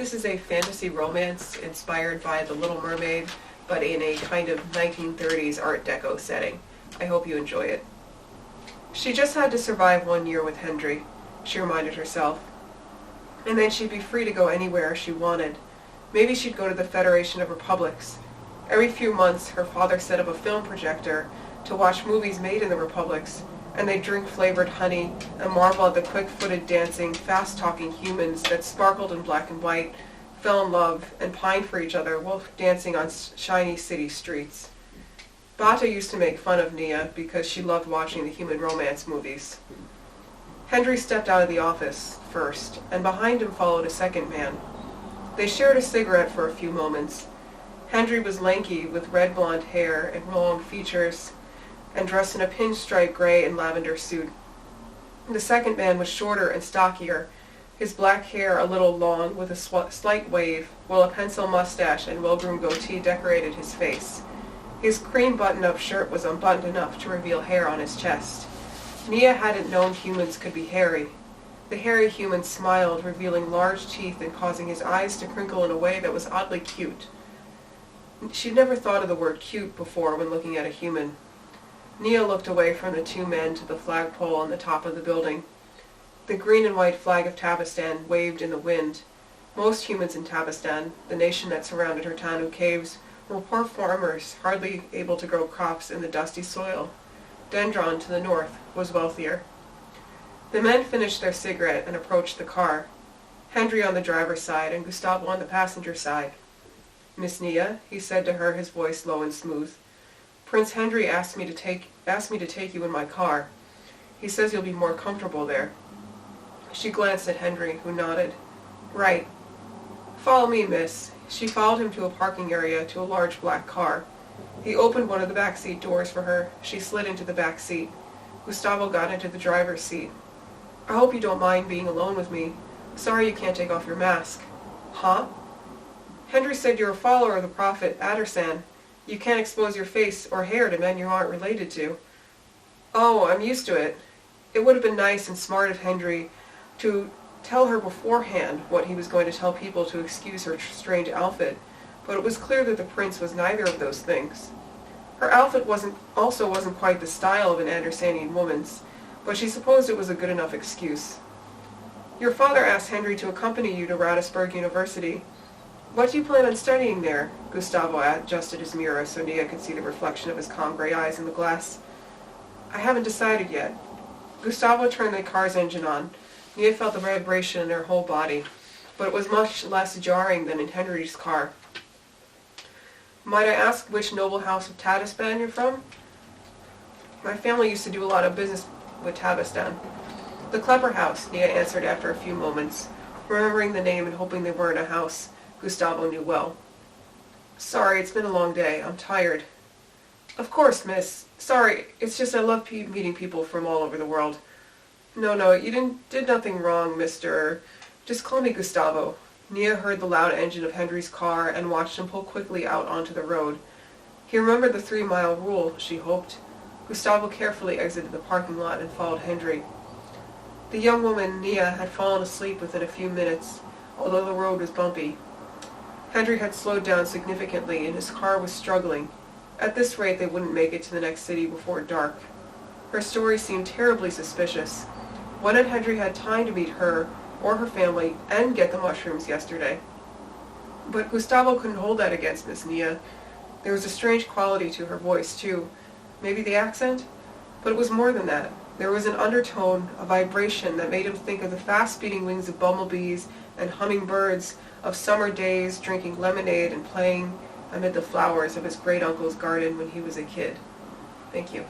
This is a fantasy romance inspired by The Little Mermaid, but in a kind of 1930s Art Deco setting. I hope you enjoy it. She just had to survive 1 year with Hendry, she reminded herself. And then she'd be free to go anywhere she wanted. Maybe she'd go to the Federation of Republics. Every few months, her father set up a film projector to watch movies made in the republics, and they'd drink flavored honey and marvel at the quick-footed dancing, fast-talking humans that sparkled in black and white, fell in love, and pined for each other while dancing on shiny city streets. Bata used to make fun of Nia because she loved watching the human romance movies. Hendry stepped out of the office first, and behind him followed a second man. They shared a cigarette for a few moments. Hendry was lanky with red blonde hair and long features, and dressed in a pinstripe gray and lavender suit. The second man was shorter and stockier, his black hair a little long with a slight wave, while a pencil mustache and well-groomed goatee decorated his face. His cream button-up shirt was unbuttoned enough to reveal hair on his chest. Nia hadn't known humans could be hairy. The hairy human smiled, revealing large teeth and causing his eyes to crinkle in a way that was oddly cute. She'd never thought of the word cute before when looking at a human. Nia looked away from the two men to the flagpole on the top of the building. The green and white flag of Tabastan waved in the wind. Most humans in Tabastan, the nation that surrounded her Tanu caves, were poor farmers, hardly able to grow crops in the dusty soil. Dendron, to the north, was wealthier. The men finished their cigarette and approached the car, Hendry on the driver's side and Gustavo on the passenger side. "Miss Nia," he said to her, his voice low and smooth. "Prince Hendry asked me to take you in my car. He says you'll be more comfortable there." She glanced at Hendry, who nodded. "Right. Follow me, miss." She followed him to a parking area to a large black car. He opened one of the back seat doors for her. She slid into the back seat. Gustavo got into the driver's seat. "I hope you don't mind being alone with me. Sorry you can't take off your mask." "Huh?" "Hendry said you're a follower of the prophet Addersan. You can't expose your face or hair to men you aren't related to." "Oh, I'm used to it." It would have been nice and smart of Hendry to tell her beforehand what he was going to tell people to excuse her strange outfit, but it was clear that the prince was neither of those things. Her outfit wasn't quite the style of an Andersanian woman's, but she supposed it was a good enough excuse. "Your father asked Hendry to accompany you to Ratisborough University. What do you plan on studying there?" Gustavo adjusted his mirror so Nia could see the reflection of his calm gray eyes in the glass. "I haven't decided yet." Gustavo turned the car's engine on. Nia felt the vibration in her whole body, but it was much less jarring than in Hendry's car. "Might I ask which noble house of Tabastan you're from?" "My family used to do a lot of business with Tabastan." "The Klepper House," Nia answered after a few moments, remembering the name and hoping they weren't a house Gustavo knew well. "Sorry, it's been a long day. I'm tired." "Of course, miss. Sorry, it's just I love meeting people from all over the world." No, you did nothing wrong, Mr. Just call me Gustavo." Nia heard the loud engine of Hendry's car and watched him pull quickly out onto the road. He remembered the 3-mile rule, she hoped. Gustavo carefully exited the parking lot and followed Hendry. The young woman, Nia, had fallen asleep within a few minutes, although the road was bumpy. Hendry had slowed down significantly and his car was struggling. At this rate they wouldn't make it to the next city before dark. Her story seemed terribly suspicious. When had Hendry had time to meet her or her family and get the mushrooms yesterday? But Gustavo couldn't hold that against Miss Nia. There was a strange quality to her voice, too. Maybe the accent? But it was more than that. There was an undertone, a vibration that made him think of the fast-beating wings of bumblebees and hummingbirds, of summer days drinking lemonade and playing amid the flowers of his great-uncle's garden when he was a kid. Thank you.